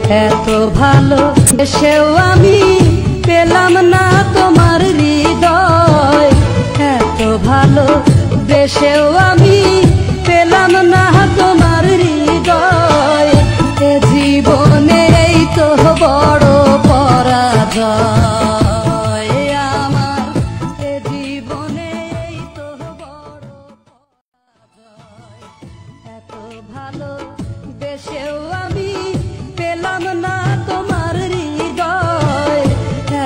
এত ভালো সেও আমি পেলাম না তোমার হৃদয়, এত ভালো দেশেও আমি পেলাম না তোমার হৃদয়। এ জীবনে এই তো বড় পরাজয় আমার, এ জীবনে এই তো বড় পরাজয়। এত ভালো দেশেও আমি পেলাম না তোমার হৃদয়,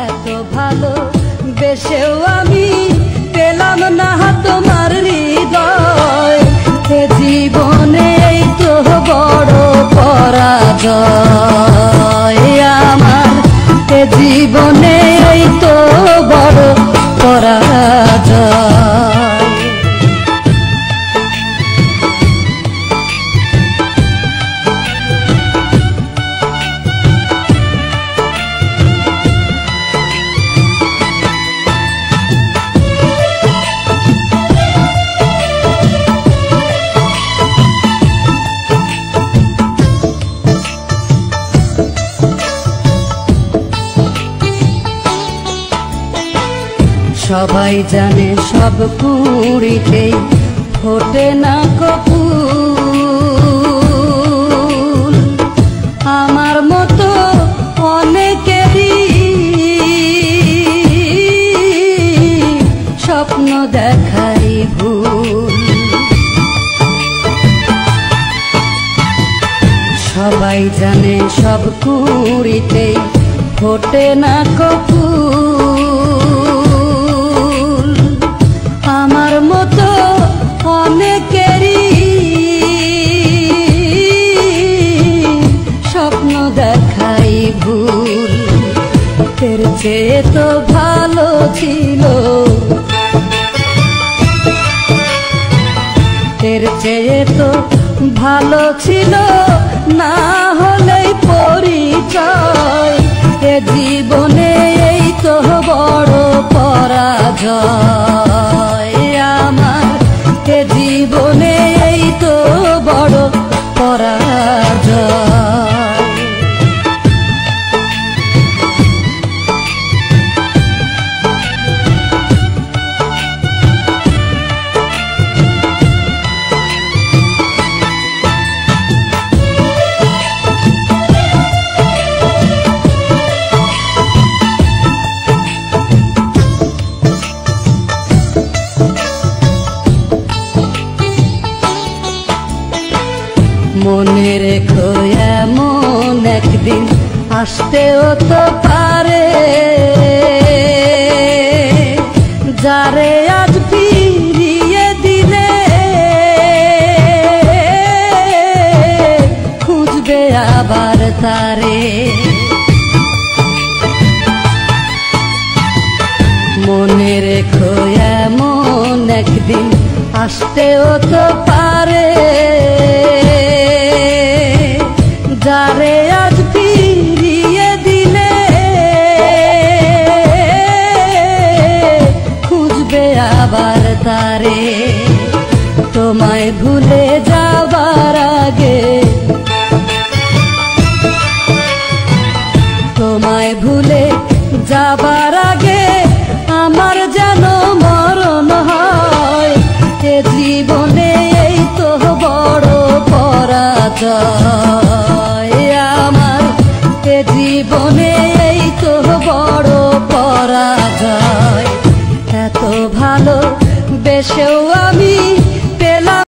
এত ভালো দেশেও আমি পেলাম না তোমার হৃদয়। এ জীবনে এই তো বড় পরাজয় আমার, এ জীবনে এই তো বড় পরাজয়। সবাই জানে সব কুড়িতেই ফোটে না ফুল, আমার মতো অনেকেরই স্বপ্ন দেখাই ভুল। সবাই জানে সব কুড়িতেই ফোটে না ফুল, আমার মতো অনেকেরই স্বপ্ন দেখাই ভুল। এর চেয়ে তো ভালো ছিল, এর চেয়ে তো ভালো ছিল না হলেই পরিচয়। এ জীবনে এই তো বড় পরাজয় আমার, এ জীবনে এই তো বড় পরাজয়। মনে রেখো এমন একদিন আসতেও তো পারে, যারে আজ ফিরিয়ে দিলে খুঁজবে আবার তারে। মনে রেখো এমন একদিন আসতেও তো পারে, যারে আজ ফিরিয়ে দিলে খুঁজবে আবার তারে। তোমায় ভুলে যাবার আগে, তোমায় ভুলে যাবার আগে আমার যেন মরণ হয়। এ জীবনে এই তো বড় পরাজয় আমার, এ জীবনে এই তো বড় পরাজয়। এত ভালো বেশেও আমি